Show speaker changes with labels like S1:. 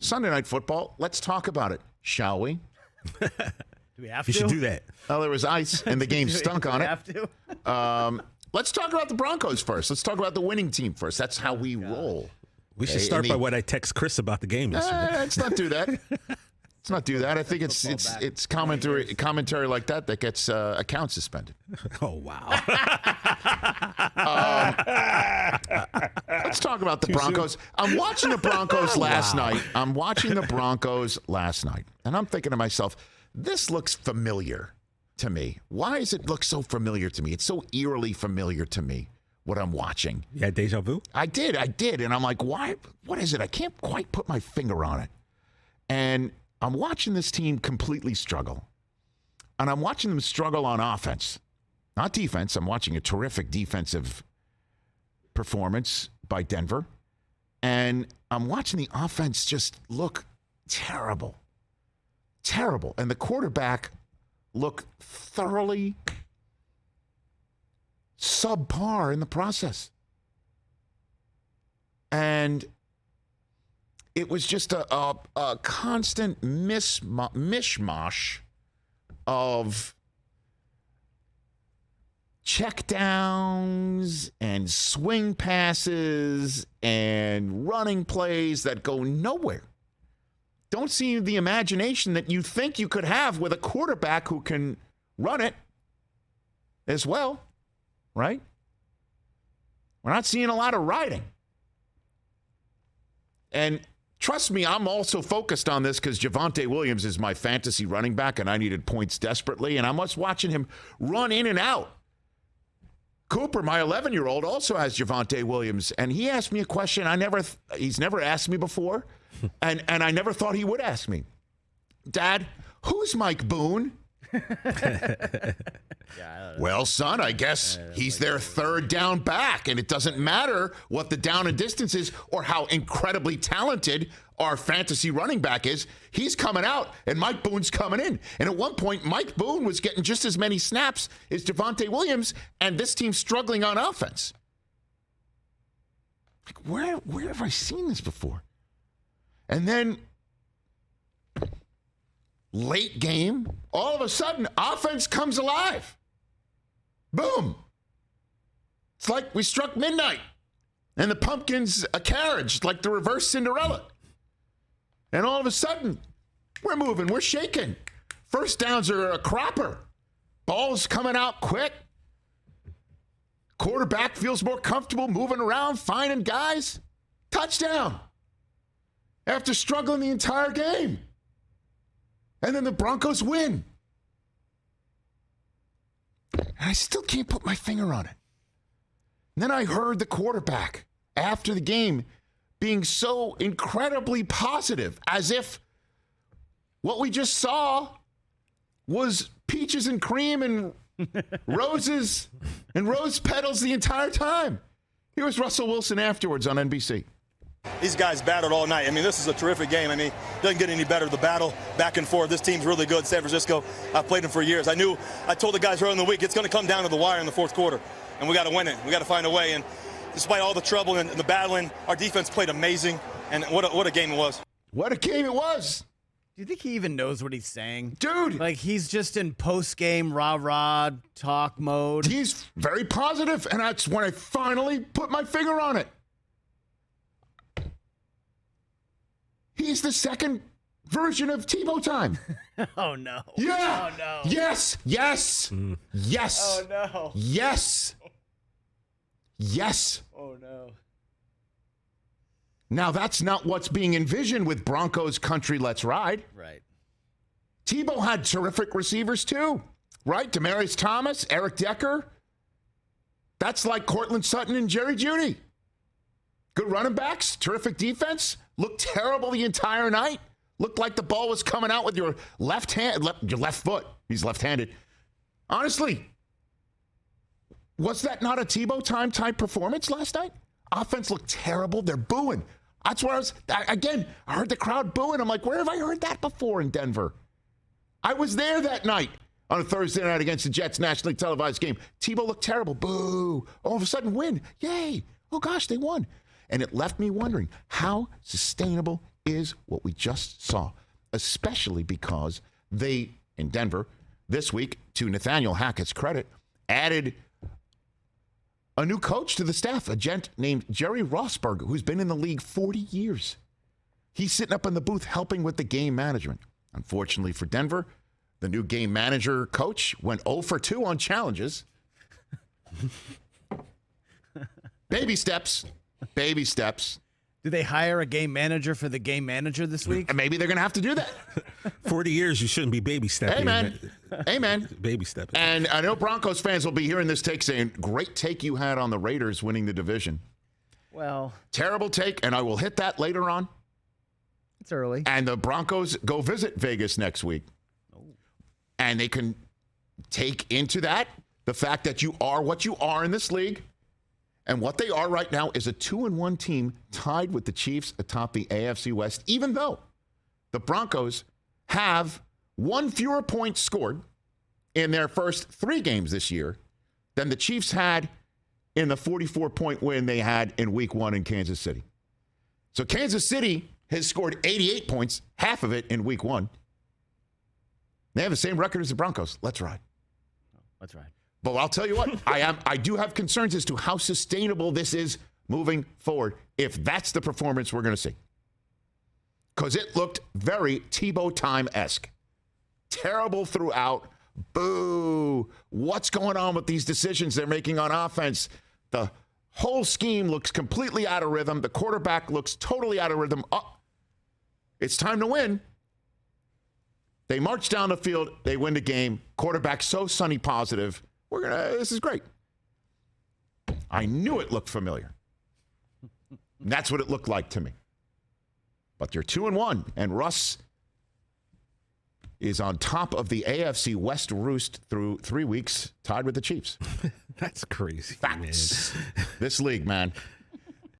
S1: Sunday Night Football. Let's talk about it, shall we?
S2: Do we have to?
S3: You should do that.
S1: Oh, there was ice, and the game stunk on it.
S2: Have to?
S1: Let's talk about the Broncos first. Let's talk about the winning team first. That's how we roll.
S3: We should start by what I text Chris about the game yesterday.
S1: Let's not do that. Let's not do that. I think it's commentary like that gets account suspended.
S3: Oh, wow.
S1: Let's talk about the Broncos. I'm watching the Broncos last night. And I'm thinking to myself, this looks familiar to me. Why does it look so familiar to me? It's so eerily familiar to me, what I'm watching.
S3: You had deja vu?
S1: I did. And I'm like, why? What is it? I can't quite put my finger on it. And I'm watching this team completely struggle. And I'm watching them struggle on offense, not defense. I'm watching a terrific defensive performance by Denver. And I'm watching the offense just look terrible. Terrible. And the quarterback look thoroughly subpar in the process. And it was just a constant mishmash of checkdowns and swing passes and running plays that go nowhere. Don't see the imagination that you think you could have with a quarterback who can run it as well, right? We're not seeing a lot of riding. And trust me, I'm also focused on this because Javonte Williams is my fantasy running back, and I needed points desperately, and I'm just watching him run in and out. Cooper, my 11-year-old, also has Javonte Williams, and he asked me a question he's never asked me before, and I never thought he would ask me. Dad, who's Mike Boone? Well, son, I guess he's their third down back, and it doesn't matter what the down and distance is or how incredibly talented our fantasy running back is. He's coming out, and Mike Boone's coming in. And at one point, Mike Boone was getting just as many snaps as Javonte Williams, and this team's struggling on offense. Like, where have I seen this before? And then late game, all of a sudden, offense comes alive. Boom. It's like we struck midnight, and the pumpkin's a carriage, like the reverse Cinderella. And all of a sudden, we're moving, we're shaking. First downs are a cropper. Ball's coming out quick. Quarterback feels more comfortable moving around, finding guys. Touchdown. After struggling the entire game. And then the Broncos win. And I still can't put my finger on it. And then I heard the quarterback after the game being so incredibly positive, as if what we just saw was peaches and cream and roses and rose petals the entire time. Here was Russell Wilson afterwards on NBC.
S4: These guys battled all night. I mean, this is a terrific game. I mean, it doesn't get any better. The battle back and forth. This team's really good. San Francisco, I've played them for years. I told the guys early in the week, it's going to come down to the wire in the fourth quarter, and we got to win it. We got to find a way. And despite all the trouble and the battling, our defense played amazing. And what a game it was.
S1: What a game it was.
S2: Do you think he even knows what he's saying?
S1: Dude.
S2: Like, he's just in post-game rah-rah talk mode.
S1: He's very positive, and that's when I finally put my finger on it. He's the second version of Tebow Time.
S2: Oh, no.
S1: Yeah.
S2: Oh, no.
S1: Yes. Yes. Yes.
S2: Oh, no.
S1: Yes. Yes.
S2: Oh, no.
S1: Now, that's not what's being envisioned with Broncos Country Let's Ride.
S2: Right.
S1: Tebow had terrific receivers, too. Right? Demaryius Thomas, Eric Decker. That's like Cortland Sutton and Jerry Jeudy. Good running backs, terrific defense. Looked terrible the entire night. Looked like the ball was coming out with your left foot. He's left-handed. Honestly, was that not a Tebow Time type performance last night? Offense looked terrible. They're booing. That's where I heard the crowd booing. I'm like, where have I heard that before in Denver? I was there that night on a Thursday night against the Jets nationally televised game. Tebow looked terrible. Boo. All of a sudden, win. Yay. Oh, gosh, they won. And it left me wondering, how sustainable is what we just saw, especially because they, in Denver, this week, to Nathaniel Hackett's credit, added a new coach to the staff, a gent named Jerry Rossberg, who's been in the league 40 years. He's sitting up in the booth helping with the game management. Unfortunately for Denver, the new game manager coach went 0 for 2 on challenges. Baby steps. Baby steps.
S2: Do they hire a game manager for the game manager this week?
S1: And maybe they're going to have to do that.
S3: 40 years, you shouldn't be baby stepping.
S1: Amen. Amen.
S3: Baby stepping.
S1: And I know Broncos fans will be hearing this take saying, great take you had on the Raiders winning the division.
S2: Well,
S1: Terrible take, and I will hit that later on.
S2: it's early.
S1: And the Broncos go visit Vegas next week. And they can take into that the fact that you are what you are in this league. And what they are right now is a 2-1 team tied with the Chiefs atop the AFC West, even though the Broncos have 1 fewer points scored in their first 3 games this year than the Chiefs had in the 44-point win they had in Week 1 in Kansas City. So Kansas City has scored 88 points, half of it in Week 1. They have the same record as the Broncos. Let's ride.
S2: That's right.
S1: But I'll tell you what, I do have concerns as to how sustainable this is moving forward if that's the performance we're going to see. Because it looked very Tebow Time-esque. Terrible throughout. Boo. What's going on with these decisions they're making on offense? The whole scheme looks completely out of rhythm. The quarterback looks totally out of rhythm. Oh, it's time to win. They march down the field. They win the game. Quarterback so sunny positive. This is great. I knew it looked familiar. And that's what it looked like to me. But you're 2-1, and Russ is on top of the AFC West roost through 3 weeks, tied with the Chiefs.
S3: That's crazy,
S1: Facts.
S3: man.
S1: This league, man.